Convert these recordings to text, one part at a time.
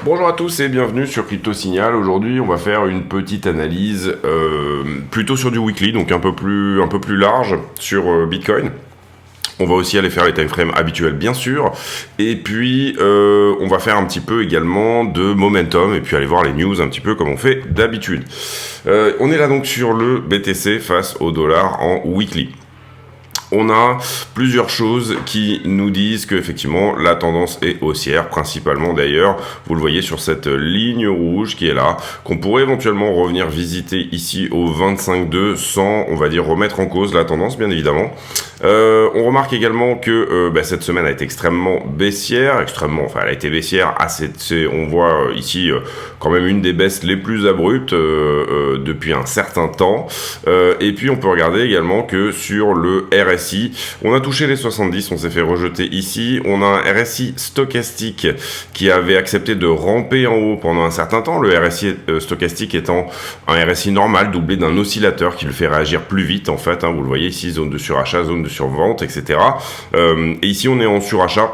Bonjour à tous et bienvenue sur Crypto Signal. Aujourd'hui, on va faire une petite analyse plutôt sur du weekly, donc un peu plus large sur Bitcoin. On va aussi aller faire les timeframes habituels, bien sûr. Et puis, on va faire un petit peu également de momentum et puis aller voir les news un petit peu comme on fait d'habitude. On est là donc sur le BTC face au dollar en weekly. On a plusieurs choses qui nous disent que effectivement la tendance est haussière, principalement d'ailleurs, vous le voyez sur cette ligne rouge qui est là, qu'on pourrait éventuellement revenir visiter ici au 25,2 sans, on va dire, remettre en cause la tendance, bien évidemment. On remarque également que cette semaine a été extrêmement baissière, elle a été baissière, on voit ici quand même une des baisses les plus abruptes depuis un certain temps. Et puis on peut regarder également que sur le RSI, on a touché les 70, on s'est fait rejeter ici. On a un RSI stochastique qui avait accepté de ramper en haut pendant un certain temps. Le RSI stochastique étant un RSI normal doublé d'un oscillateur qui le fait réagir plus vite en fait. Vous le voyez ici, zone de surachat, zone de survente, etc. Et ici, on est en surachat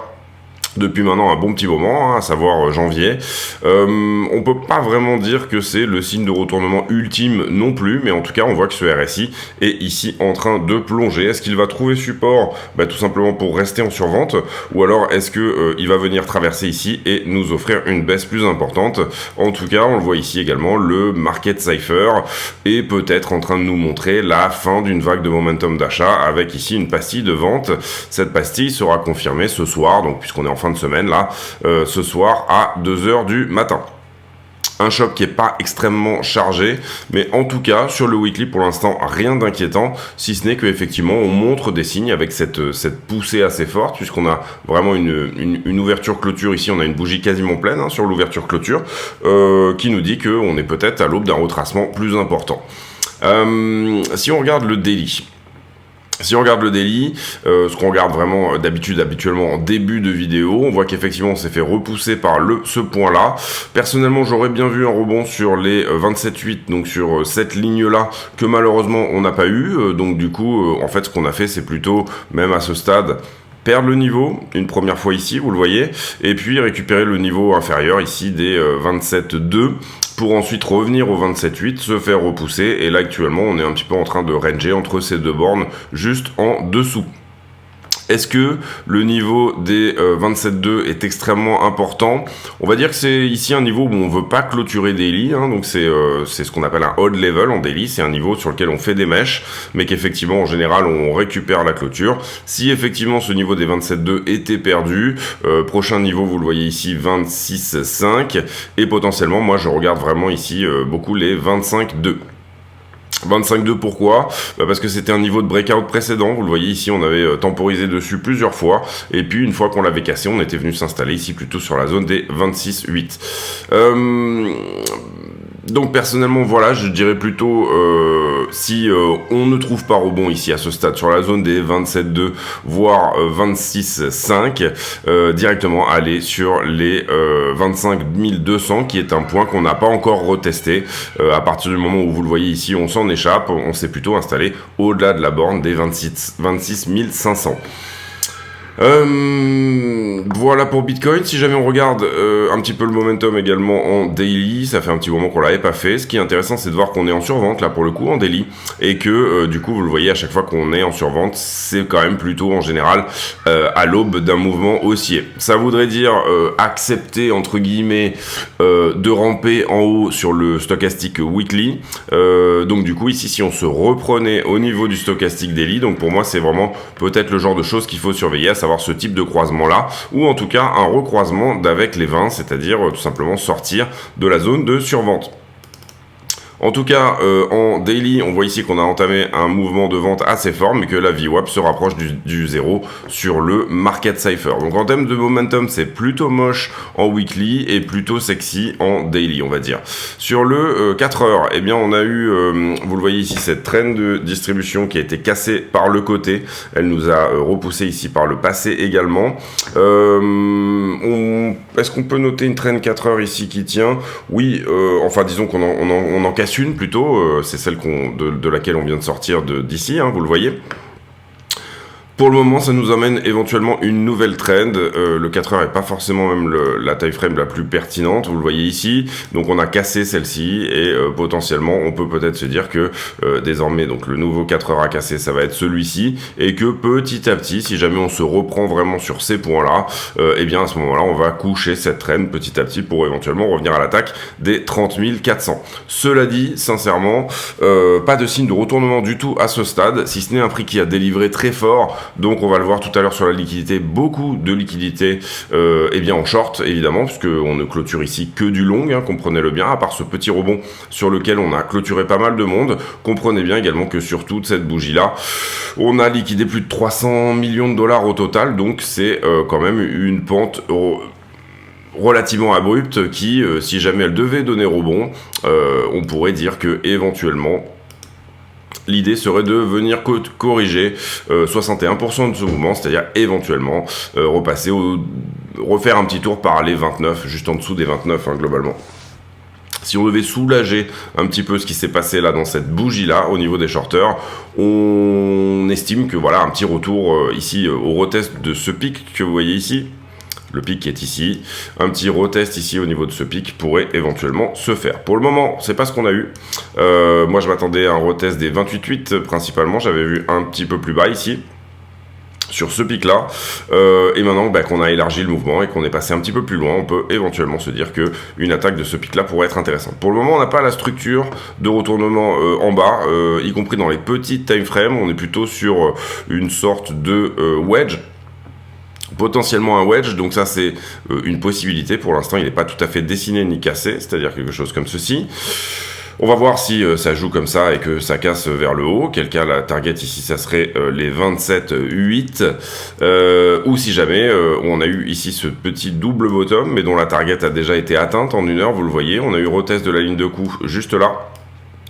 depuis maintenant un bon petit moment, à savoir janvier. On peut pas vraiment dire que c'est le signe de retournement ultime non plus, mais en tout cas on voit que ce RSI est ici en train de plonger. Est-ce qu'il va trouver support tout simplement pour rester en survente, ou alors est-ce que il va venir traverser ici et nous offrir une baisse plus importante? En tout cas on le voit ici également, le market cipher est peut-être en train de nous montrer la fin d'une vague de momentum d'achat avec ici une pastille de vente. Cette pastille sera confirmée ce soir, donc puisqu'on est en fin de semaine là, ce soir à 2h du matin. Un choc qui est pas extrêmement chargé, mais en tout cas sur le weekly pour l'instant rien d'inquiétant, si ce n'est que effectivement on montre des signes avec cette poussée assez forte, puisqu'on a vraiment une ouverture clôture ici, on a une bougie quasiment pleine sur l'ouverture clôture, qui nous dit qu'on est peut-être à l'aube d'un retracement plus important. Si on regarde le daily, ce qu'on regarde vraiment habituellement en début de vidéo, on voit qu'effectivement on s'est fait repousser par ce point-là. Personnellement, j'aurais bien vu un rebond sur les 27,8, donc sur cette ligne-là, que malheureusement on n'a pas eu. Donc du coup, en fait, ce qu'on a fait, c'est plutôt, même à ce stade, perdre le niveau une première fois ici, vous le voyez, et puis récupérer le niveau inférieur ici des 27,2 pour ensuite revenir au 27,8, se faire repousser, et là actuellement on est un petit peu en train de ranger entre ces deux bornes juste en dessous. Est-ce que le niveau des 27,2 est extrêmement important? On va dire que c'est ici un niveau où on ne veut pas clôturer daily, donc c'est ce qu'on appelle un odd level en daily, c'est un niveau sur lequel on fait des mèches, mais qu'effectivement en général on récupère la clôture. Si effectivement ce niveau des 27,2 était perdu, prochain niveau vous le voyez ici 26,5, et potentiellement moi je regarde vraiment ici beaucoup les 25,2. 25,2 pourquoi? Parce que c'était un niveau de breakout précédent, vous le voyez ici on avait temporisé dessus plusieurs fois, et puis une fois qu'on l'avait cassé on était venu s'installer ici plutôt sur la zone des 26,8. Donc personnellement voilà, je dirais plutôt si on ne trouve pas rebond ici à ce stade sur la zone des 27,2 voire 26,5, directement aller sur les 25 200 qui est un point qu'on n'a pas encore retesté. À partir du moment où vous le voyez ici on s'en échappe, on s'est plutôt installé au-delà de la borne des 26 500. Voilà pour Bitcoin. Si jamais on regarde un petit peu le momentum également en daily, ça fait un petit moment qu'on l'avait pas fait. Ce qui est intéressant, c'est de voir qu'on est en survente là pour le coup en daily, et que du coup vous le voyez à chaque fois qu'on est en survente, c'est quand même plutôt en général à l'aube d'un mouvement haussier. Ça voudrait dire accepter entre guillemets de ramper en haut sur le stochastique weekly. Donc du coup ici si on se reprenait au niveau du stochastique daily, donc pour moi c'est vraiment peut-être le genre de choses qu'il faut surveiller, à savoir ce type de croisement là, ou en tout cas un recroisement d'avec les 20, c'est-à-dire tout simplement sortir de la zone de survente. En tout cas, en daily, on voit ici qu'on a entamé un mouvement de vente assez fort, mais que la VWAP se rapproche du zéro sur le market cipher. Donc en termes de momentum, c'est plutôt moche en weekly et plutôt sexy en daily, on va dire. Sur le 4 heures, eh bien, on a eu, vous le voyez ici, cette traîne de distribution qui a été cassée par le côté. Elle nous a repoussé ici par le passé également. Est-ce qu'on peut noter une traîne 4 heures ici qui tient? Oui, enfin disons qu'on en casse une plutôt, c'est celle de laquelle on vient de sortir d'ici, vous le voyez. Pour le moment, ça nous amène éventuellement une nouvelle trend. Le 4 heures est pas forcément même la time frame la plus pertinente. Vous le voyez ici. Donc, on a cassé celle-ci et potentiellement, on peut peut-être se dire que désormais, donc le nouveau 4 heures à casser, ça va être celui-ci et que petit à petit, si jamais on se reprend vraiment sur ces points-là, eh bien à ce moment-là, on va coucher cette trend petit à petit pour éventuellement revenir à l'attaque des 30 400. Cela dit, sincèrement, pas de signe de retournement du tout à ce stade, si ce n'est un prix qui a délivré très fort. Donc on va le voir tout à l'heure sur la liquidité, beaucoup de liquidité eh bien en short évidemment, puisqu'on ne clôture ici que du long, hein, comprenez-le bien, à part ce petit rebond sur lequel on a clôturé pas mal de monde. Comprenez bien également que sur toute cette bougie-là, on a liquidé plus de 300 millions de dollars au total, donc c'est quand même une pente relativement abrupte qui, si jamais elle devait donner rebond, on pourrait dire que éventuellement l'idée serait de venir corriger 61% de ce mouvement, c'est-à-dire éventuellement refaire un petit tour par les 29, juste en dessous des 29 hein, globalement. Si on devait soulager un petit peu ce qui s'est passé là dans cette bougie-là au niveau des shorters, on estime que voilà un petit retour ici au retest de ce pic que vous voyez ici, le pic qui est ici, un petit retest ici au niveau de ce pic pourrait éventuellement se faire. Pour le moment, c'est pas ce qu'on a eu. Moi, je m'attendais à un retest des 28,8 principalement. J'avais vu un petit peu plus bas ici, sur ce pic-là. Et maintenant qu'on a élargi le mouvement et qu'on est passé un petit peu plus loin, on peut éventuellement se dire qu'une attaque de ce pic-là pourrait être intéressante. Pour le moment, on n'a pas la structure de retournement en bas, y compris dans les petites time frames. On est plutôt sur une sorte de wedge. Potentiellement un wedge, donc ça c'est une possibilité. Pour l'instant il n'est pas tout à fait dessiné ni cassé, c'est-à-dire quelque chose comme ceci. On va voir si ça joue comme ça et que ça casse vers le haut. Quel cas la target ici ça serait les 27,8 ou si jamais on a eu ici ce petit double bottom mais dont la target a déjà été atteinte en une heure, vous le voyez. On a eu retest de la ligne de coup juste là,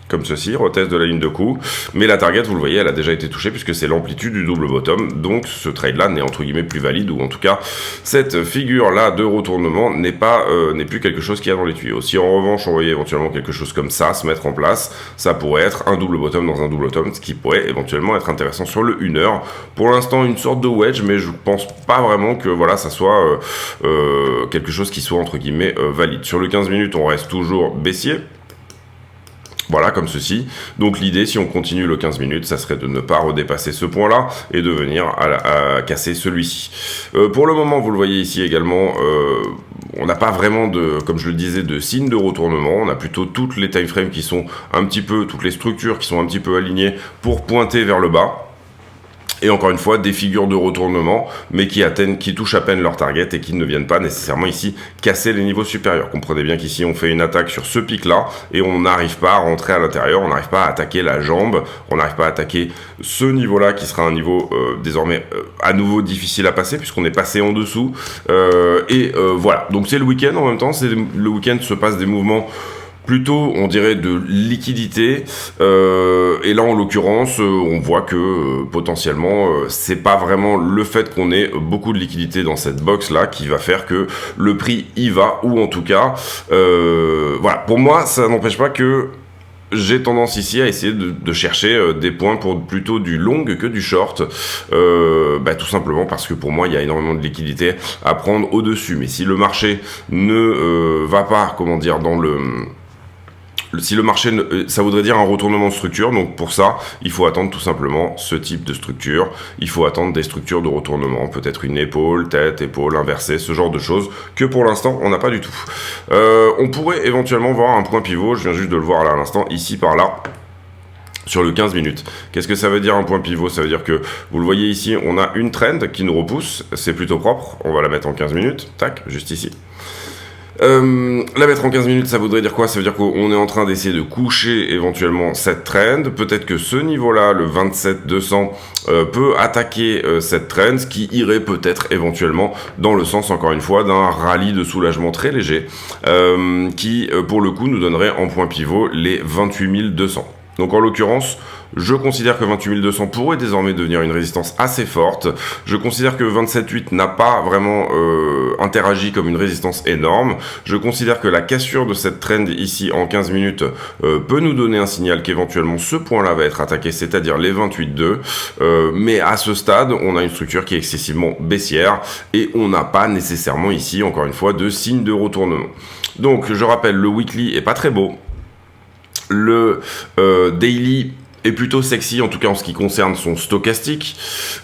comme ceci, retest de la ligne de coup, mais la target, vous le voyez, elle a déjà été touchée puisque c'est l'amplitude du double bottom, donc ce trade-là n'est entre guillemets plus valide, ou en tout cas, cette figure-là de retournement n'est plus quelque chose qu'il y a dans les tuyaux. Si en revanche, on voyait éventuellement quelque chose comme ça se mettre en place, ça pourrait être un double bottom dans un double bottom, ce qui pourrait éventuellement être intéressant sur le 1 heure. Pour l'instant, une sorte de wedge, mais je pense pas vraiment que voilà, ça soit quelque chose qui soit entre guillemets valide. Sur le 15 minutes, on reste toujours baissier. Voilà, comme ceci. Donc l'idée, si on continue le 15 minutes, ça serait de ne pas redépasser ce point-là et de venir à casser celui-ci. Pour le moment, vous le voyez ici également, on n'a pas vraiment comme je le disais, de signe de retournement. On a plutôt toutes les time frames qui sont un petit peu, toutes les structures qui sont un petit peu alignées pour pointer vers le bas. Et encore une fois, des figures de retournement, mais qui touchent à peine leur target et qui ne viennent pas nécessairement ici casser les niveaux supérieurs. Comprenez bien qu'ici, on fait une attaque sur ce pic-là et on n'arrive pas à rentrer à l'intérieur, on n'arrive pas à attaquer la jambe, on n'arrive pas à attaquer ce niveau-là qui sera un niveau désormais à nouveau difficile à passer puisqu'on est passé en dessous. Voilà, donc c'est le week-end en même temps, le week-end se passe des mouvements plutôt, on dirait, de liquidité. Et là, en l'occurrence, on voit que potentiellement, c'est pas vraiment le fait qu'on ait beaucoup de liquidité dans cette box-là qui va faire que le prix y va, ou en tout cas, voilà. Pour moi, ça n'empêche pas que j'ai tendance ici à essayer de chercher des points pour plutôt du long que du short, tout simplement parce que pour moi il y a énormément de liquidité à prendre au-dessus. Mais si le marché ne va pas, comment dire, si le marché, ça voudrait dire un retournement de structure, donc pour ça, il faut attendre tout simplement ce type de structure. Il faut attendre des structures de retournement, peut-être une épaule, tête, épaule inversée, ce genre de choses, que pour l'instant, on n'a pas du tout. On pourrait éventuellement voir un point pivot, je viens juste de le voir là à l'instant, ici par là, sur le 15 minutes. Qu'est-ce que ça veut dire un point pivot? Ça veut dire que, vous le voyez ici, on a une trend qui nous repousse, c'est plutôt propre, on va la mettre en 15 minutes, tac, juste ici. La mettre en 15 minutes, ça voudrait dire quoi? Ça veut dire qu'on est en train d'essayer de coucher éventuellement cette trend. Peut-être que ce niveau-là, le 27,200, peut attaquer cette trend, ce qui irait peut-être éventuellement dans le sens, encore une fois, d'un rallye de soulagement très léger, qui, pour le coup, nous donnerait en point pivot les 28 200. Donc en l'occurrence, je considère que 28 200 pourrait désormais devenir une résistance assez forte. Je considère que 27,8 n'a pas vraiment interagi comme une résistance énorme. Je considère que la cassure de cette trend ici en 15 minutes peut nous donner un signal qu'éventuellement ce point-là va être attaqué, c'est-à-dire les 28,2. Mais à ce stade, on a une structure qui est excessivement baissière et on n'a pas nécessairement ici, encore une fois, de signe de retournement. Donc je rappelle, le weekly est pas très beau. Le daily est plutôt sexy, en tout cas en ce qui concerne son stochastique.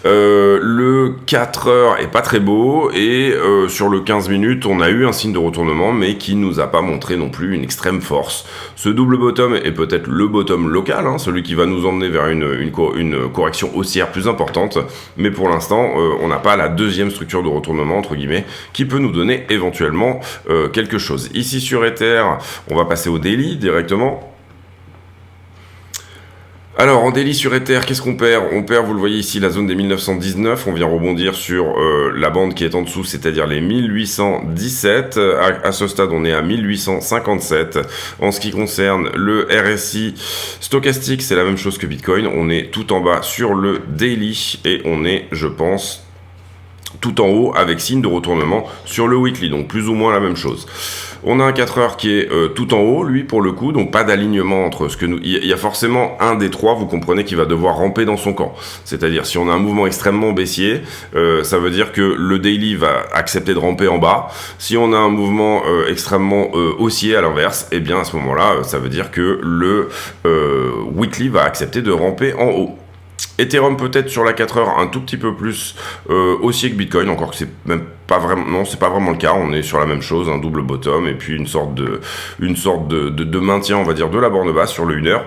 Le 4 heures est pas très beau, et sur le 15 minutes, on a eu un signe de retournement, mais qui nous a pas montré non plus une extrême force. Ce double bottom est peut-être le bottom local, hein, celui qui va nous emmener vers une correction haussière plus importante, mais pour l'instant, on n'a pas la deuxième structure de retournement, entre guillemets, qui peut nous donner éventuellement quelque chose. Ici sur Ether, on va passer au daily directement. Alors, en daily sur Ether, qu'est-ce qu'on perd? On perd, vous le voyez ici, la zone des 1919. On vient rebondir sur la bande qui est en dessous, c'est-à-dire les 1817. À ce stade, on est à 1857. En ce qui concerne le RSI stochastique, c'est la même chose que Bitcoin. On est tout en bas sur le daily et on est, je pense, tout en haut avec signe de retournement sur le weekly. Donc, plus ou moins la même chose. On a un 4 heures qui est tout en haut, lui, pour le coup, donc pas d'alignement entre ce que nous... Il y a forcément un des trois, vous comprenez, qui va devoir ramper dans son camp. C'est-à-dire, si on a un mouvement extrêmement baissier, ça veut dire que le daily va accepter de ramper en bas. Si on a un mouvement extrêmement haussier à l'inverse, eh bien, à ce moment-là, ça veut dire que le weekly va accepter de ramper en haut. Ethereum peut-être sur la 4 heures un tout petit peu plus haussier que Bitcoin, encore que c'est même pas vraiment, non, c'est pas vraiment le cas. On est sur la même chose, un double bottom et puis une sorte de maintien, on va dire, de la borne basse sur le 1 heure.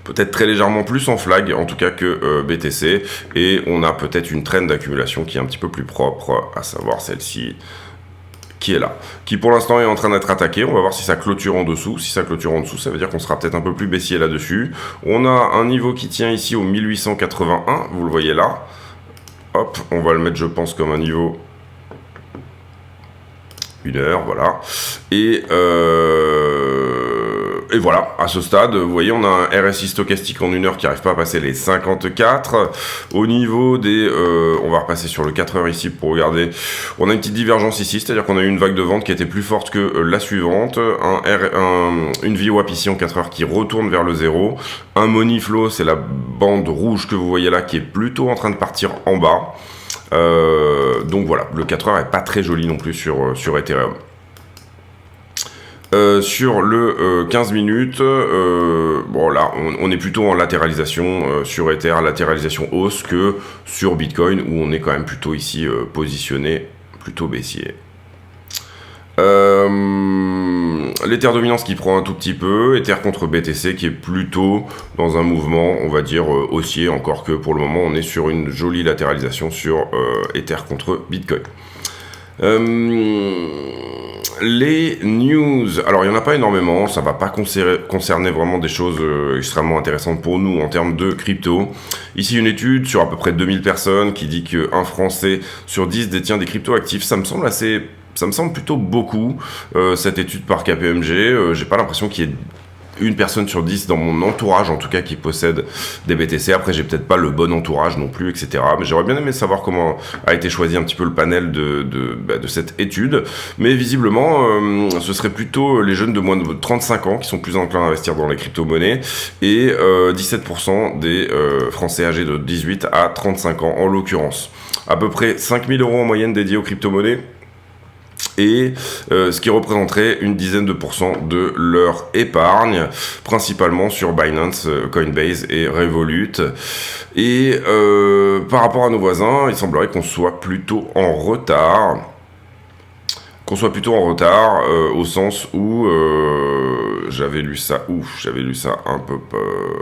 Peut-être très légèrement plus en flag, en tout cas que BTC, et on a peut-être une trend d'accumulation qui est un petit peu plus propre, à savoir celle-ci, qui est là, qui pour l'instant est en train d'être attaqué. On va voir si ça clôture en dessous. Si ça clôture en dessous, ça veut dire qu'on sera peut-être un peu plus baissier là-dessus. On a un niveau qui tient ici au 1881, vous le voyez là. Hop, on va le mettre, je pense, comme un niveau 1 heure, voilà. Et voilà, à ce stade, vous voyez, on a un RSI stochastique en 1 heure qui n'arrive pas à passer les 54. Au niveau des... on va repasser sur le 4 heures ici pour regarder. On a une petite divergence ici, c'est-à-dire qu'on a eu une vague de vente qui était plus forte que la suivante. Une VWAP ici en 4 heures qui retourne vers le 0. Un money flow, c'est la bande rouge que vous voyez là, qui est plutôt en train de partir en bas. Donc voilà, le 4 heures est pas très joli non plus sur Ethereum. Sur le 15 minutes, bon là, on est plutôt en latéralisation sur Ether, latéralisation hausse, que sur Bitcoin, où on est quand même plutôt ici positionné, plutôt baissier. L'Ether dominance qui prend un tout petit peu, Ether contre BTC qui est plutôt dans un mouvement, on va dire, haussier, encore que pour le moment on est sur une jolie latéralisation sur Ether contre Bitcoin. Les news, alors il n'y en a pas énormément, ça va pas concerner vraiment des choses extrêmement intéressantes pour nous en termes de crypto. Ici une étude sur à peu près 2000 personnes qui dit qu'un Français sur 10 détient des cryptos actifs. Ça me semble plutôt beaucoup, cette étude par KPMG. J'ai pas l'impression qu'il y ait une personne sur 10 dans mon entourage, en tout cas, qui possède des BTC. Après, j'ai peut-être pas le bon entourage non plus, etc. Mais j'aurais bien aimé savoir comment a été choisi un petit peu le panel de cette étude. Mais visiblement, ce serait plutôt les jeunes de moins de 35 ans qui sont plus enclins à investir dans les crypto-monnaies, et 17% des Français âgés de 18 à 35 ans, en l'occurrence. À peu près 5000 € en moyenne dédiés aux crypto-monnaies, et ce qui représenterait une dizaine de pourcents de leur épargne, principalement sur Binance, Coinbase et Revolut. Et par rapport à nos voisins, il semblerait qu'on soit plutôt en retard. Au sens où j'avais lu ça un peu,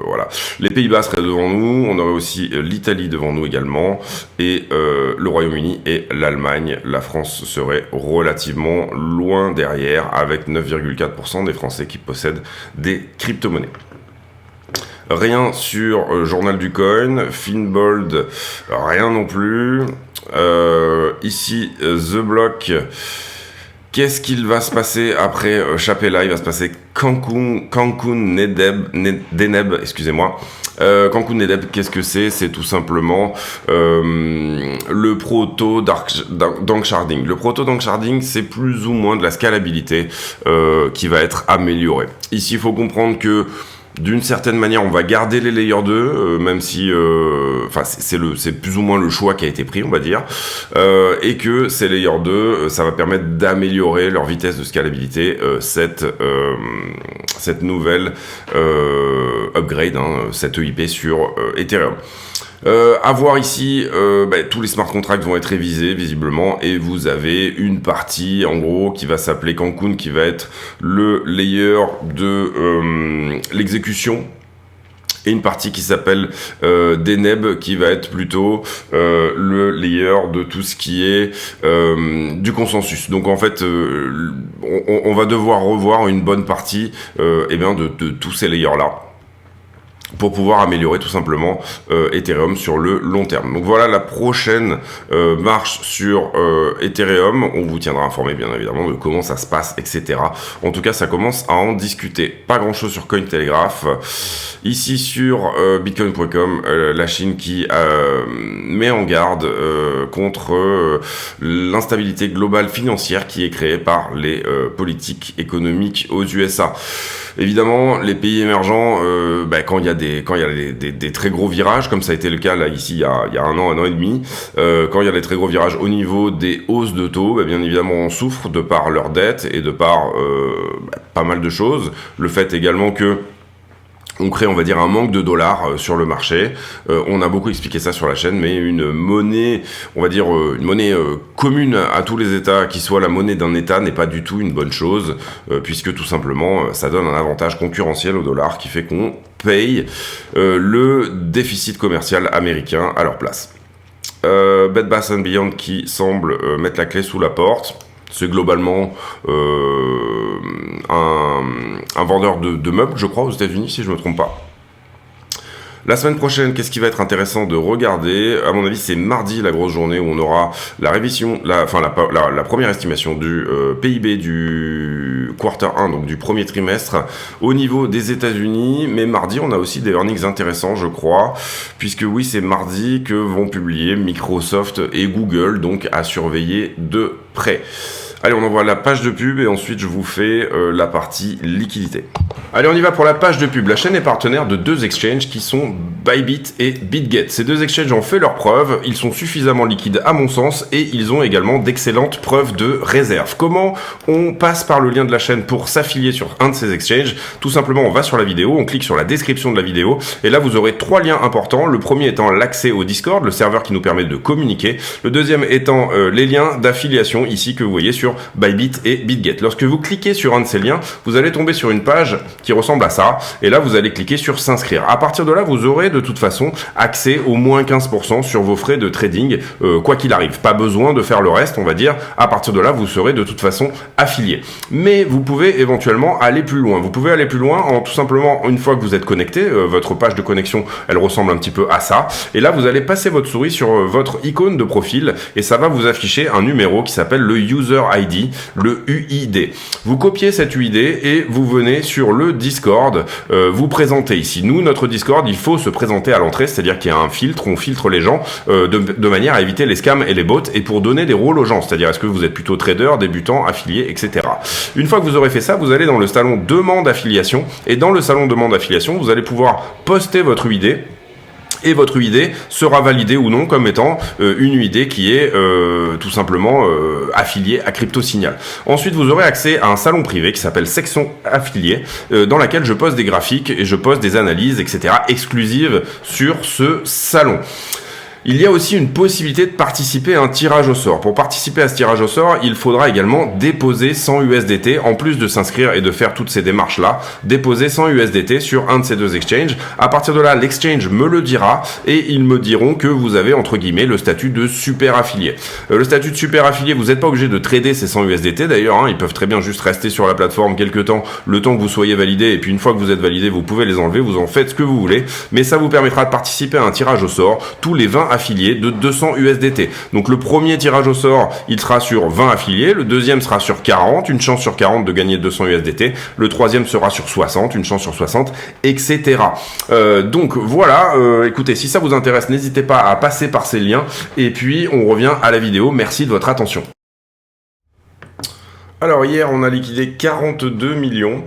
voilà. Les Pays-Bas seraient devant nous, on aurait aussi l'Italie devant nous également, et le Royaume-Uni et l'Allemagne. La France serait relativement loin derrière, avec 9,4% des Français qui possèdent des crypto-monnaies. Rien sur Journal du Coin, Finbold, rien non plus. Ici, The Block. Qu'est-ce qu'il va se passer après Chapela? Il va se passer Cancun Deneb, excusez-moi. Cancun Deneb, qu'est-ce que c'est? C'est tout simplement le proto Danksharding. Le proto Danksharding, c'est plus ou moins de la scalabilité qui va être améliorée. Ici, il faut comprendre que d'une certaine manière, on va garder les layers 2, même si, c'est plus ou moins le choix qui a été pris, on va dire, et que ces layers 2, ça va permettre d'améliorer leur vitesse de scalabilité, cette nouvelle upgrade, cette EIP sur Ethereum. À voir ici, tous les smart contracts vont être révisés visiblement, et vous avez une partie en gros qui va s'appeler Cancun, qui va être le layer de l'exécution, et une partie qui s'appelle Deneb, qui va être plutôt le layer de tout ce qui est du consensus. Donc en fait, on va devoir revoir une bonne partie de tous ces layers là, pour pouvoir améliorer tout simplement Ethereum sur le long terme. Donc voilà la prochaine marche sur Ethereum. On vous tiendra informé bien évidemment de comment ça se passe, etc. En tout cas, ça commence à en discuter. Pas grand chose sur Cointelegraph. Ici sur Bitcoin.com, la Chine qui met en garde contre l'instabilité globale financière qui est créée par les politiques économiques aux USA. Évidemment, les pays émergents, quand il y a des très gros virages, comme ça a été le cas là ici il y a un an et demi, quand il y a des très gros virages au niveau des hausses de taux, bien évidemment on souffre de par leurs dettes et de par pas mal de choses. Le fait également que on crée, on va dire, un manque de dollars sur le marché. On a beaucoup expliqué ça sur la chaîne, mais une monnaie, on va dire, une monnaie commune à tous les États, qui soit la monnaie d'un État, n'est pas du tout une bonne chose, puisque tout simplement, ça donne un avantage concurrentiel au dollar qui fait qu'on paye le déficit commercial américain à leur place. Bed Bath & Beyond qui semble mettre la clé sous la porte. C'est globalement un vendeur de meubles, je crois, aux États-Unis, si je ne me trompe pas. La semaine prochaine, qu'est-ce qui va être intéressant de regarder? À mon avis, c'est mardi, la grosse journée où on aura la révision, la première estimation du PIB du quarter 1, donc du premier trimestre, au niveau des États-Unis. Mais mardi, on a aussi des earnings intéressants, je crois, puisque oui, c'est mardi que vont publier Microsoft et Google, donc à surveiller de près. Allez, on envoie la page de pub et ensuite je vous fais la partie liquidité. Allez, on y va pour la page de pub. La chaîne est partenaire de deux exchanges qui sont Bybit et BitGet. Ces deux exchanges ont fait leurs preuves, ils sont suffisamment liquides à mon sens et ils ont également d'excellentes preuves de réserve. Comment on passe par le lien de la chaîne pour s'affilier sur un de ces exchanges? Tout simplement, on va sur la vidéo, on clique sur la description de la vidéo et là vous aurez trois liens importants. Le premier étant l'accès au Discord, le serveur qui nous permet de communiquer. Le deuxième étant les liens d'affiliation ici que vous voyez sur Bybit et BitGet. Lorsque vous cliquez sur un de ces liens, vous allez tomber sur une page qui ressemble à ça et là vous allez cliquer sur s'inscrire. À partir de là, vous aurez de toute façon accès au moins 15% sur vos frais de trading, quoi qu'il arrive. Pas besoin de faire le reste, on va dire. À partir de là, vous serez de toute façon affilié. Mais vous pouvez éventuellement aller plus loin. Vous pouvez aller plus loin en tout simplement, une fois que vous êtes connecté, votre page de connexion, elle ressemble un petit peu à ça. Et là, vous allez passer votre souris sur votre icône de profil et ça va vous afficher un numéro qui s'appelle le User ID, le UID. Vous copiez cet UID et vous venez sur le Discord, vous présentez ici. Nous, notre Discord, il faut se présenter à l'entrée, c'est-à-dire qu'il y a un filtre, on filtre les gens de manière à éviter les scams et les bots et pour donner des rôles aux gens, c'est-à-dire est-ce que vous êtes plutôt trader, débutant, affilié, etc. Une fois que vous aurez fait ça, vous allez dans le salon demande affiliation et dans le salon demande affiliation, vous allez pouvoir poster votre UID. Et votre UID sera validé ou non comme étant une UID qui est tout simplement affiliée à CryptoSignal. Ensuite, vous aurez accès à un salon privé qui s'appelle Section Affiliée, dans laquelle je poste des graphiques et je poste des analyses, etc. exclusives sur ce salon. Il y a aussi une possibilité de participer à un tirage au sort. Pour participer à ce tirage au sort, il faudra également déposer 100 USDT, en plus de s'inscrire et de faire toutes ces démarches-là, déposer 100 USDT sur un de ces deux exchanges. À partir de là, l'exchange me le dira et ils me diront que vous avez, entre guillemets, le statut de super affilié. Le statut de super affilié, vous n'êtes pas obligé de trader ces 100 USDT d'ailleurs, ils peuvent très bien juste rester sur la plateforme quelques temps, le temps que vous soyez validé, et puis une fois que vous êtes validé, vous pouvez les enlever, vous en faites ce que vous voulez, mais ça vous permettra de participer à un tirage au sort tous les 20 affiliés de 200 USDT. Donc le premier tirage au sort, il sera sur 20 affiliés, le deuxième sera sur 40, une chance sur 40 de gagner 200 USDT, le troisième sera sur 60, une chance sur 60, etc. Donc voilà, écoutez, si ça vous intéresse, n'hésitez pas à passer par ces liens, et puis on revient à la vidéo. Merci de votre attention. Alors hier on a liquidé 42 millions,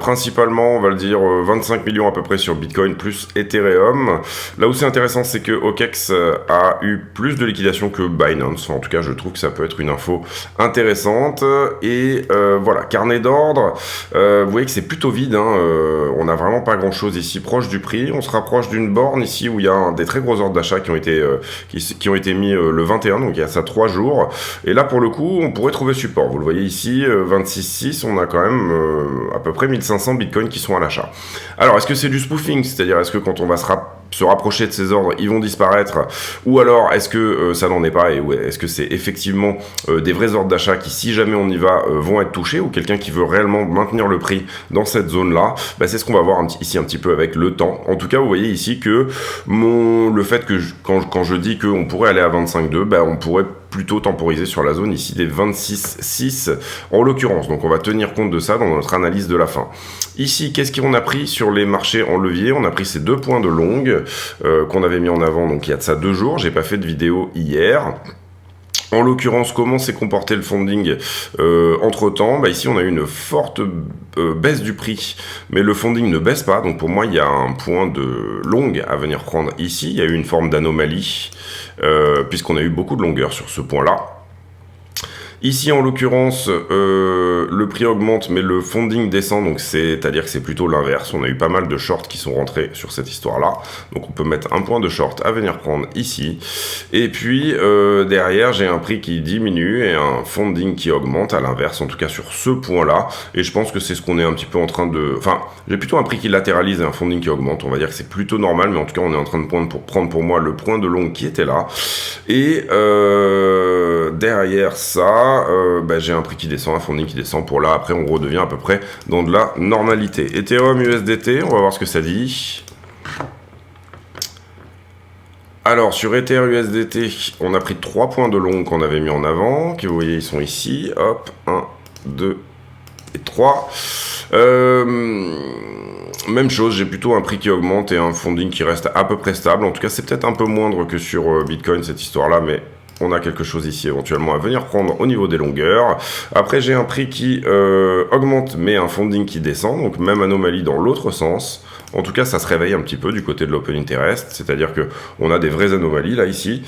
principalement on va le dire 25 millions à peu près sur Bitcoin plus Ethereum. Là où c'est intéressant c'est que OKEx a eu plus de liquidation que Binance, en tout cas je trouve que ça peut être une info intéressante. Et voilà, carnet d'ordre, vous voyez que c'est plutôt vide, hein, on a vraiment pas grand chose ici proche du prix. On se rapproche d'une borne ici où il y a des très gros ordres d'achat qui ont été mis le 21, donc il y a ça 3 jours. Et là pour le coup on pourrait trouver support, vous le voyez ici, 26,6, on a quand même à peu près 1500 bitcoins qui sont à l'achat. Alors, est-ce que c'est du spoofing? C'est-à-dire, est-ce que quand on va se rapprocher de ces ordres, ils vont disparaître? Ou alors, est-ce que ça n'en est pas? Et est-ce que c'est effectivement des vrais ordres d'achat qui, si jamais on y va, vont être touchés? Ou quelqu'un qui veut réellement maintenir le prix dans cette zone-là? C'est ce qu'on va voir ici un petit peu avec le temps. En tout cas, vous voyez ici que le fait que quand je dis qu'on pourrait aller à 25,2, on pourrait plutôt temporiser sur la zone ici des 26,6 en l'occurrence. Donc on va tenir compte de ça dans notre analyse de la fin. Ici, qu'est-ce qu'on a pris sur les marchés en levier? On a pris ces 2 points de longue qu'on avait mis en avant, donc il y a de ça 2 jours. J'ai pas fait de vidéo hier. En l'occurrence, comment s'est comporté le funding entre-temps? Ici, on a eu une forte baisse du prix, mais le funding ne baisse pas. Donc pour moi, il y a un point de longue à venir prendre ici. Il y a eu une forme d'anomalie, puisqu'on a eu beaucoup de longueur sur ce point-là. Ici, en l'occurrence, le prix augmente, mais le funding descend, donc c'est-à-dire que c'est plutôt l'inverse. On a eu pas mal de shorts qui sont rentrés sur cette histoire-là. Donc on peut mettre un point de short à venir prendre ici. Et puis, derrière, j'ai un prix qui diminue et un funding qui augmente à l'inverse, en tout cas sur ce point-là. Et je pense que c'est ce qu'on est un petit peu en train de... Enfin, j'ai plutôt un prix qui latéralise et un funding qui augmente. On va dire que c'est plutôt normal, mais en tout cas, on est en train de prendre pour moi le point de long qui était là. Et derrière ça, j'ai un prix qui descend, un funding qui descend. Pour là, après, on redevient à peu près dans de la normalité. Ethereum USDT, on va voir ce que ça dit. Alors, sur Ether USDT, on a pris 3 points de long qu'on avait mis en avant, que vous voyez, ils sont ici. Hop, 1, 2 et 3. Même chose, j'ai plutôt un prix qui augmente et un funding qui reste à peu près stable. En tout cas, c'est peut-être un peu moindre que sur Bitcoin, cette histoire-là, mais... on a quelque chose ici éventuellement à venir prendre au niveau des longueurs. Après, j'ai un prix qui augmente, mais un funding qui descend. Donc, même anomalie dans l'autre sens. En tout cas, ça se réveille un petit peu du côté de l'open interest. C'est-à-dire qu'on a des vraies anomalies, là, ici.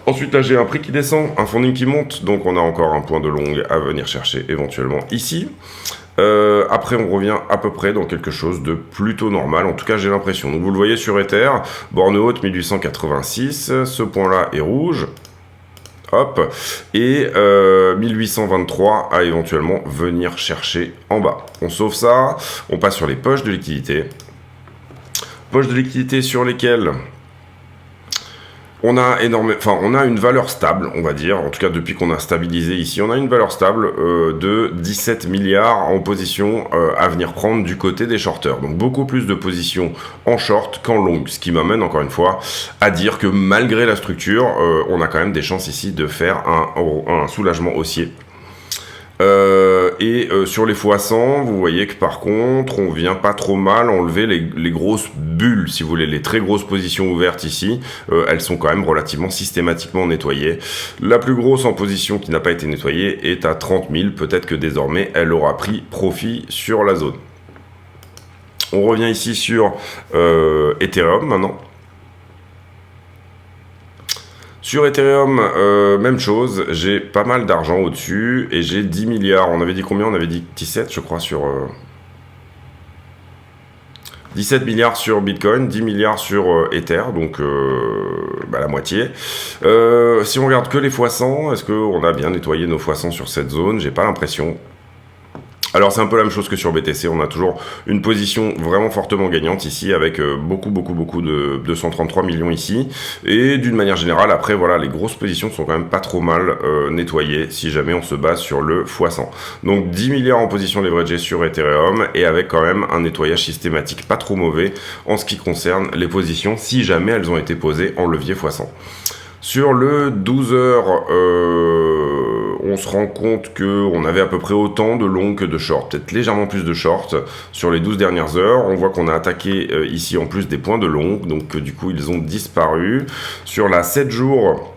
Ensuite, là, j'ai un prix qui descend, un funding qui monte. Donc, on a encore un point de longue à venir chercher éventuellement ici. Après on revient à peu près dans quelque chose de plutôt normal, en tout cas j'ai l'impression. Donc vous le voyez sur Ether, borne haute 1886, ce point là est rouge, hop, et 1823 à éventuellement venir chercher en bas. On sauve ça, on passe sur les poches de liquidité. Poches de liquidité sur lesquelles... on a on a une valeur stable, on va dire, en tout cas depuis qu'on a stabilisé ici, on a une valeur stable de 17 milliards en position à venir prendre du côté des shorters. Donc beaucoup plus de positions en short qu'en long, ce qui m'amène encore une fois à dire que malgré la structure, on a quand même des chances ici de faire un soulagement haussier. Sur les x100, vous voyez que par contre, on vient pas trop mal enlever les grosses bulles, si vous voulez, les très grosses positions ouvertes ici. Elles sont quand même relativement systématiquement nettoyées. La plus grosse en position qui n'a pas été nettoyée est à 30 000. Peut-être que désormais, elle aura pris profit sur la zone. On revient ici sur Ethereum maintenant. Sur Ethereum, même chose, j'ai pas mal d'argent au-dessus et j'ai 10 milliards. On avait dit combien? On avait dit 17, je crois, sur... 17 milliards sur Bitcoin, 10 milliards sur Ether, donc la moitié. Si on regarde que les x100, est-ce qu'on a bien nettoyé nos x100 sur cette zone? J'ai pas l'impression. Alors c'est un peu la même chose que sur BTC, on a toujours une position vraiment fortement gagnante ici avec beaucoup de 233 millions ici, et d'une manière générale après voilà, les grosses positions sont quand même pas trop mal nettoyées si jamais on se base sur le x100. Donc 10 milliards en position leveragée sur Ethereum et avec quand même un nettoyage systématique pas trop mauvais en ce qui concerne les positions si jamais elles ont été posées en levier x100. Sur le 12 heures, on se rend compte qu'on avait à peu près autant de longs que de shorts, peut-être légèrement plus de shorts sur les 12 dernières heures. On voit qu'on a attaqué ici en plus des points de long, donc du coup ils ont disparu. Sur la 7 jours...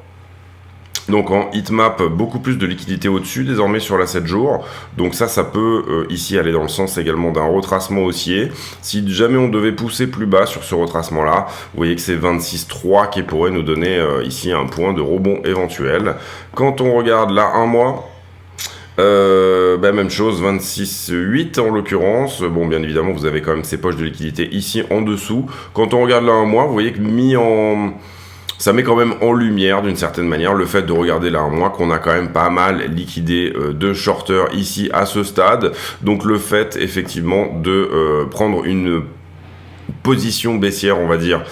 Donc en heatmap, beaucoup plus de liquidité au-dessus désormais sur la 7 jours. Donc ça peut ici aller dans le sens également d'un retracement haussier. Si jamais on devait pousser plus bas sur ce retracement-là, vous voyez que c'est 26,3 qui pourrait nous donner ici un point de rebond éventuel. Quand on regarde là un mois... même chose, 26,8 en l'occurrence. Bon, bien évidemment, vous avez quand même ces poches de liquidité ici en dessous. Quand on regarde là un mois, vous voyez que ça met quand même en lumière d'une certaine manière le fait de regarder là un mois qu'on a quand même pas mal liquidé de shorters ici à ce stade. Donc le fait effectivement de prendre une position baissière, on va dire,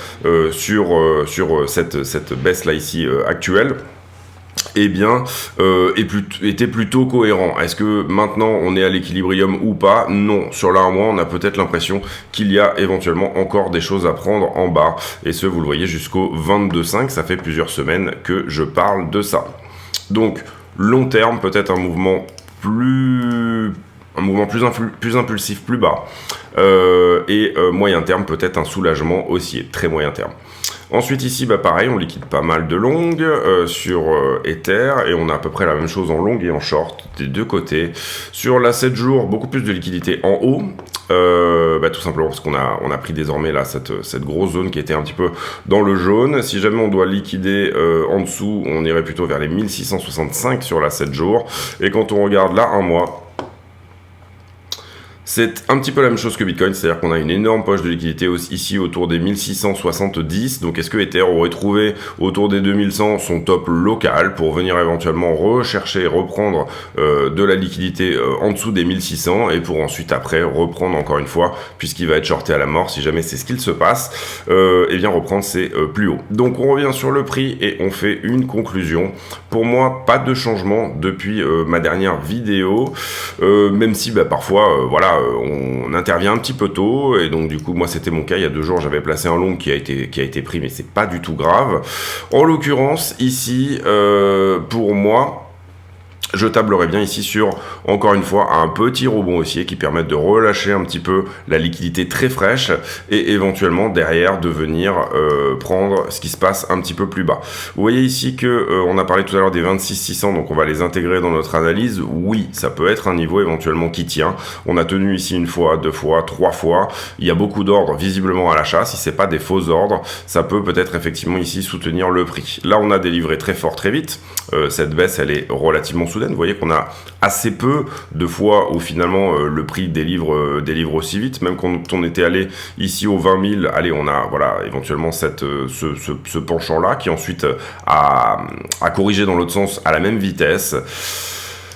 sur cette baisse là ici actuelle, eh bien, était plutôt cohérent. Est-ce que maintenant on est à l'équilibrium ou pas? Non. Sur là un mois, on a peut-être l'impression qu'il y a éventuellement encore des choses à prendre en bas. Et ce, vous le voyez, jusqu'au 22,5. Ça fait plusieurs semaines que je parle de ça. Donc, long terme, peut-être un mouvement plus impulsif, plus bas. Moyen terme, peut-être un soulagement haussier, très moyen terme. Ensuite ici, pareil, on liquide pas mal de longues sur Ether et on a à peu près la même chose en long et en short des deux côtés. Sur la 7 jours, beaucoup plus de liquidité en haut, tout simplement parce qu'on a pris désormais là cette grosse zone qui était un petit peu dans le jaune. Si jamais on doit liquider en dessous, on irait plutôt vers les 1665 sur la 7 jours. Et quand on regarde là un mois, c'est un petit peu la même chose que Bitcoin, c'est-à-dire qu'on a une énorme poche de liquidité ici autour des 1670. Donc est-ce que Ether aurait trouvé autour des 2100 son top local pour venir éventuellement rechercher, reprendre de la liquidité en dessous des 1600 et pour ensuite après reprendre encore une fois, puisqu'il va être shorté à la mort si jamais c'est ce qu'il se passe, et bien reprendre ses plus hauts. Donc on revient sur le prix et on fait une conclusion. Pour moi, pas de changement depuis ma dernière vidéo, même si parfois, voilà, on intervient un petit peu tôt, et donc du coup moi c'était mon cas, il y a 2 jours j'avais placé un long qui a été pris, mais c'est pas du tout grave. En l'occurrence ici, pour moi, je tablerai bien ici sur, encore une fois, un petit rebond haussier qui permette de relâcher un petit peu la liquidité très fraîche et éventuellement derrière de venir prendre ce qui se passe un petit peu plus bas. Vous voyez ici que on a parlé tout à l'heure des 26 600, donc on va les intégrer dans notre analyse. Oui, ça peut être un niveau éventuellement qui tient. On a tenu ici 1 fois, 2 fois, 3 fois. Il y a beaucoup d'ordres visiblement à l'achat. Si c'est pas des faux ordres, ça peut peut-être effectivement ici soutenir le prix. Là, on a délivré très fort, très vite. Cette baisse, elle est relativement soudaine. Vous voyez qu'on a assez peu de fois où finalement le prix délivre aussi vite. Même quand on était allé ici aux 20 000, allez, on a voilà éventuellement ce penchant-là qui ensuite a corrigé dans l'autre sens à la même vitesse.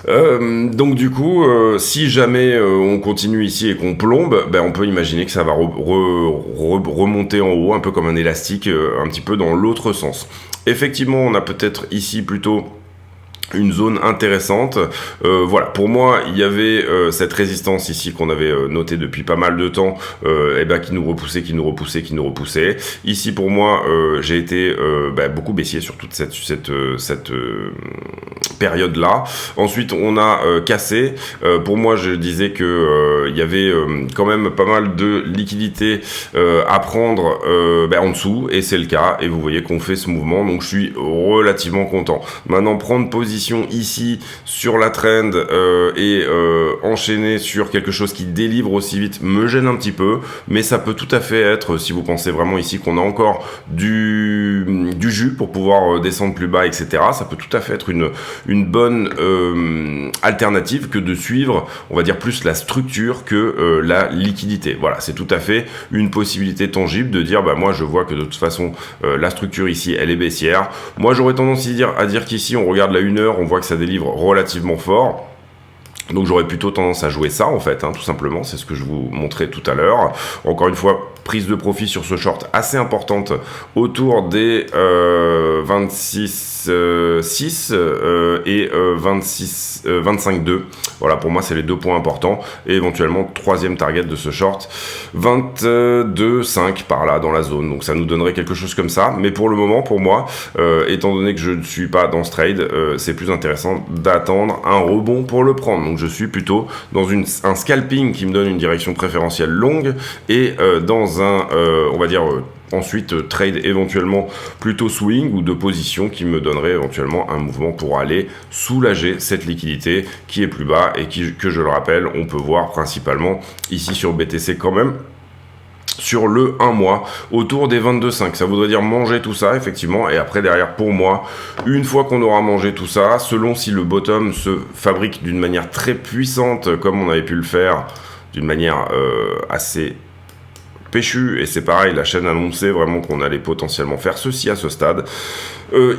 Donc du coup, si jamais on continue ici et qu'on plombe, on peut imaginer que ça va remonter en haut, un peu comme un élastique, un petit peu dans l'autre sens. Effectivement, on a peut-être ici plutôt une zone intéressante. Voilà, pour moi il y avait cette résistance ici qu'on avait notée depuis pas mal de temps, qui nous repoussait. Ici pour moi j'ai été beaucoup baissier sur toute cette période là. Ensuite on a cassé. Pour moi je disais que il y avait quand même pas mal de liquidité à prendre en dessous, et c'est le cas, et vous voyez qu'on fait ce mouvement, donc je suis relativement content. Maintenant, prendre position ici sur la trend et enchaîner sur quelque chose qui délivre aussi vite me gêne un petit peu, mais ça peut tout à fait être, si vous pensez vraiment ici qu'on a encore du jus pour pouvoir descendre plus bas, etc., ça peut tout à fait être une bonne alternative que de suivre, on va dire, plus la structure que la liquidité. Voilà, c'est tout à fait une possibilité tangible de dire, moi je vois que de toute façon la structure ici elle est baissière. Moi j'aurais tendance à dire qu'ici on regarde la 1 heure, on voit que ça délivre relativement fort. Donc j'aurais plutôt tendance à jouer ça en fait, hein, tout simplement, c'est ce que je vous montrais tout à l'heure. Encore une fois, prise de profit sur ce short assez importante autour des 26,6 et 25,2. Voilà, pour moi c'est les 2 points importants. Et éventuellement, troisième target de ce short, 22,5 par là dans la zone. Donc ça nous donnerait quelque chose comme ça. Mais pour le moment, pour moi, étant donné que je ne suis pas dans ce trade, c'est plus intéressant d'attendre un rebond pour le prendre. Donc je suis plutôt dans un scalping qui me donne une direction préférentielle longue et dans un, on va dire, ensuite trade éventuellement plutôt swing ou de position qui me donnerait éventuellement un mouvement pour aller soulager cette liquidité qui est plus bas et que je le rappelle, on peut voir principalement ici sur BTC quand même, sur le 1 mois, autour des 22,5. Ça voudrait dire manger tout ça, effectivement. Et après, derrière, pour moi, une fois qu'on aura mangé tout ça, selon si le bottom se fabrique d'une manière très puissante, comme on avait pu le faire, d'une manière assez péchu, et c'est pareil, la chaîne annonçait vraiment qu'on allait potentiellement faire ceci à ce stade.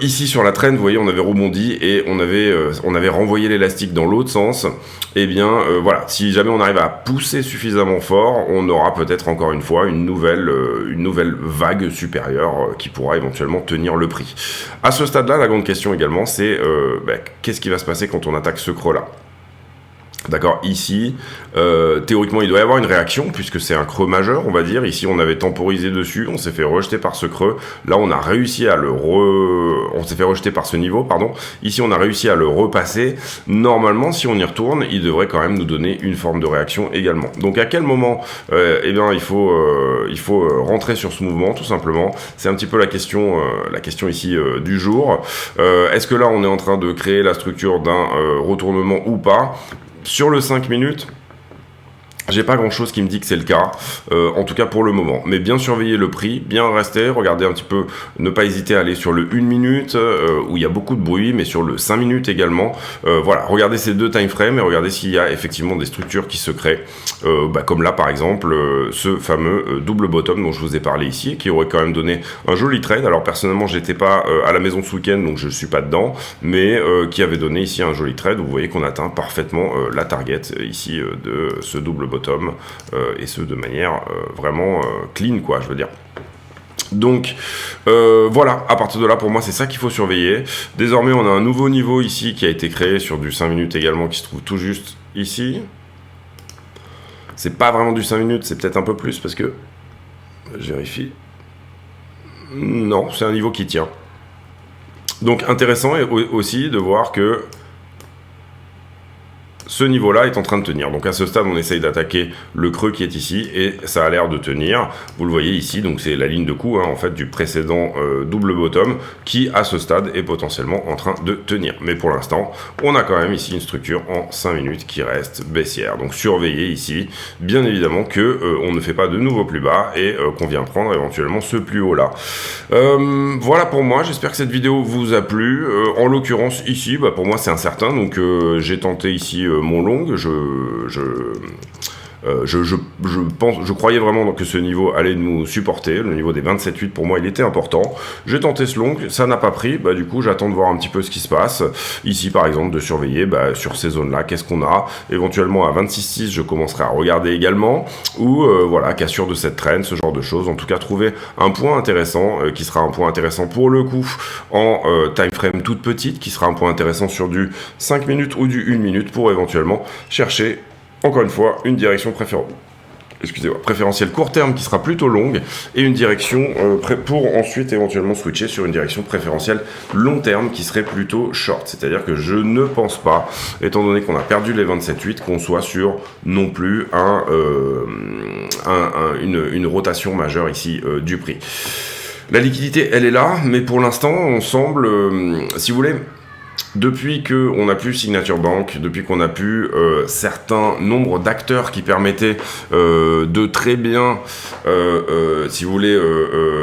Ici sur la trend, vous voyez, on avait rebondi et on avait renvoyé l'élastique dans l'autre sens. Et bien voilà, si jamais on arrive à pousser suffisamment fort, on aura peut-être encore une fois une nouvelle vague supérieure qui pourra éventuellement tenir le prix. À ce stade-là, la grande question également, c'est qu'est-ce qui va se passer quand on attaque ce creux-là? D'accord, ici, théoriquement, il doit y avoir une réaction, puisque c'est un creux majeur, on va dire. Ici, on avait temporisé dessus, on s'est fait rejeter par ce creux. Là, on a réussi à on s'est fait rejeter par ce niveau, pardon. Ici, on a réussi à le repasser. Normalement, si on y retourne, il devrait quand même nous donner une forme de réaction également. Donc, à quel moment, eh bien, il faut rentrer sur ce mouvement, tout simplement. C'est un petit peu la question ici du jour. Est-ce que là, on est en train de créer la structure d'un retournement ou pas? Sur le 5 minutes, j'ai pas grand chose qui me dit que c'est le cas, en tout cas pour le moment. Mais bien surveiller le prix, bien rester, regarder un petit peu, ne pas hésiter à aller sur le 1 minute, où il y a beaucoup de bruit, mais sur le 5 minutes également. Voilà, regardez ces deux time frames et regardez s'il y a effectivement des structures qui se créent, comme là par exemple, ce fameux double bottom dont je vous ai parlé ici, qui aurait quand même donné un joli trade. Alors personnellement, j'étais pas à la maison ce week-end, donc je suis pas dedans, mais qui avait donné ici un joli trade. Vous voyez qu'on atteint parfaitement la target ici de ce double bottom. Et ce de manière vraiment clean, quoi, je veux dire. Donc voilà, à partir de là, pour moi, c'est ça qu'il faut surveiller. Désormais, on a un nouveau niveau ici qui a été créé sur du 5 minutes également, qui se trouve tout juste ici. C'est pas vraiment du 5 minutes, c'est peut-être un peu plus, parce que je vérifie. Non, c'est un niveau qui tient. Donc intéressant aussi de voir que ce niveau-là est en train de tenir. Donc à ce stade, on essaye d'attaquer le creux qui est ici et ça a l'air de tenir. Vous le voyez ici, donc c'est la ligne de coup en fait du précédent double bottom qui à ce stade est potentiellement en train de tenir. Mais pour l'instant, on a quand même ici une structure en 5 minutes qui reste baissière. Donc surveillez ici, bien évidemment que on ne fait pas de nouveau plus bas et qu'on vient prendre éventuellement ce plus haut là. Voilà pour moi, j'espère que cette vidéo vous a plu. En l'occurrence ici, pour moi c'est incertain, donc j'ai tenté ici mon long, je croyais vraiment que ce niveau allait nous supporter. Le niveau des 27,8 pour moi il était important. J'ai tenté ce long, ça n'a pas pris, du coup j'attends de voir un petit peu ce qui se passe. Ici par exemple de surveiller sur ces zones là, qu'est-ce qu'on a. Éventuellement à 26,6 je commencerai à regarder également. Ou voilà, cassure de cette trend, ce genre de choses. En tout cas trouver un point intéressant, qui sera un point intéressant pour le coup en time frame toute petite, qui sera un point intéressant sur du 5 minutes ou du 1 minute pour éventuellement chercher encore une fois une direction préférentielle court terme qui sera plutôt longue et une direction pour ensuite éventuellement switcher sur une direction préférentielle long terme qui serait plutôt short. C'est-à-dire que je ne pense pas, étant donné qu'on a perdu les 27,8, qu'on soit sur non plus une rotation majeure ici du prix. La liquidité, elle est là, mais pour l'instant, on semble, si vous voulez, depuis qu'on n'a plus Signature Bank, depuis qu'on a plus certains nombres d'acteurs qui permettaient de très bien, si vous voulez,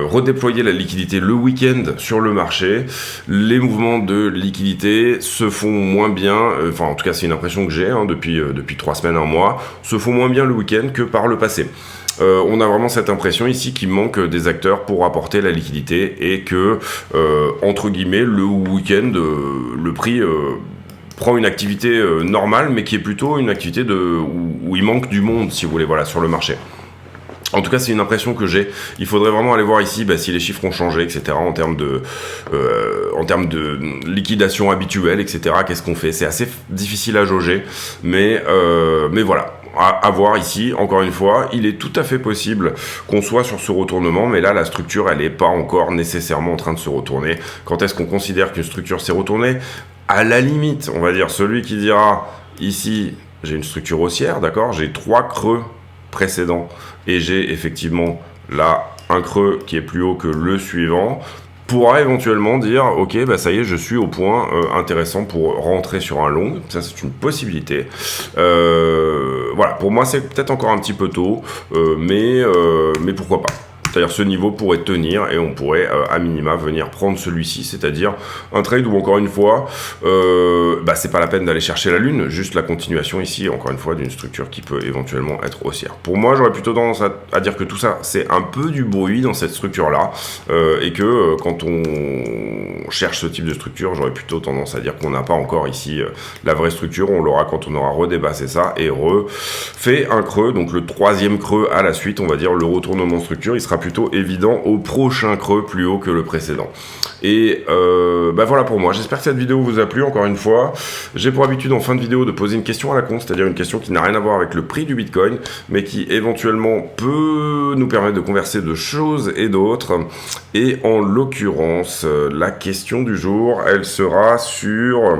redéployer la liquidité le week-end sur le marché, les mouvements de liquidité se font moins bien, enfin en tout cas c'est une impression que j'ai depuis 3 semaines, 1 mois, se font moins bien le week-end que par le passé. On a vraiment cette impression ici qu'il manque des acteurs pour apporter la liquidité et que, entre guillemets, le week-end, le prix prend une activité normale, mais qui est plutôt une activité où il manque du monde, si vous voulez, voilà, sur le marché. En tout cas, c'est une impression que j'ai. Il faudrait vraiment aller voir ici si les chiffres ont changé, etc. En termes de liquidation habituelle, etc. Qu'est-ce qu'on fait? C'est assez difficile à jauger, mais voilà. À voir ici, encore une fois, il est tout à fait possible qu'on soit sur ce retournement, mais là, la structure, elle n'est pas encore nécessairement en train de se retourner. Quand est-ce qu'on considère qu'une structure s'est retournée? À la limite, on va dire, celui qui dira, ici, j'ai une structure haussière, d'accord? J'ai 3 creux précédents, et j'ai effectivement là un creux qui est plus haut que le suivant, pourra éventuellement dire ok, ça y est, je suis au point intéressant pour rentrer sur un long. Ça, c'est une possibilité. Voilà, pour moi c'est peut-être encore un petit peu tôt, mais pourquoi pas. C'est-à-dire ce niveau pourrait tenir et on pourrait à minima venir prendre celui-ci, c'est-à-dire un trade où encore une fois, c'est pas la peine d'aller chercher la lune, juste la continuation ici, encore une fois, d'une structure qui peut éventuellement être haussière. Pour moi, j'aurais plutôt tendance à dire que tout ça, c'est un peu du bruit dans cette structure-là, et que quand on cherche ce type de structure, j'aurais plutôt tendance à dire qu'on n'a pas encore ici la vraie structure, on l'aura quand on aura redépassé ça et refait un creux, donc le 3e creux à la suite, on va dire le retournement structure, il sera plutôt évident au prochain creux plus haut que le précédent. Et voilà pour moi. J'espère que cette vidéo vous a plu. Encore une fois, j'ai pour habitude en fin de vidéo de poser une question à la con, c'est-à-dire une question qui n'a rien à voir avec le prix du Bitcoin, mais qui éventuellement peut nous permettre de converser de choses et d'autres. Et en l'occurrence, la question du jour, elle sera sur...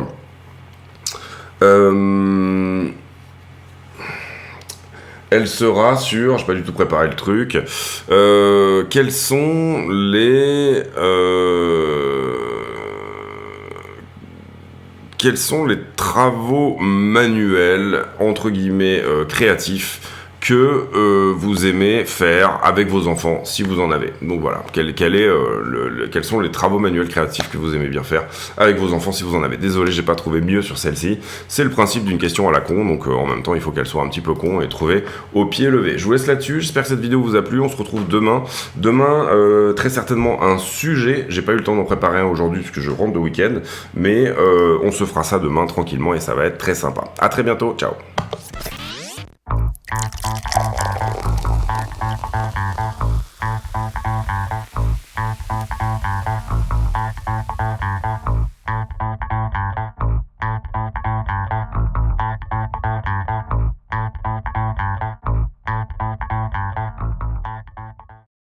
Elle sera sur, j'ai pas du tout préparé le truc, quels sont les travaux manuels, entre guillemets, créatifs, que vous aimez faire avec vos enfants, si vous en avez. Donc voilà, quels sont les travaux manuels créatifs que vous aimez bien faire avec vos enfants, si vous en avez. Désolé, j'ai pas trouvé mieux sur celle-ci. C'est le principe d'une question à la con, donc en même temps, il faut qu'elle soit un petit peu con et trouver au pied levé. Je vous laisse là-dessus, j'espère que cette vidéo vous a plu. On se retrouve demain. Demain, très certainement un sujet. J'ai pas eu le temps d'en préparer un aujourd'hui, puisque je rentre de week-end, mais on se fera ça demain tranquillement et ça va être très sympa. À très bientôt, ciao.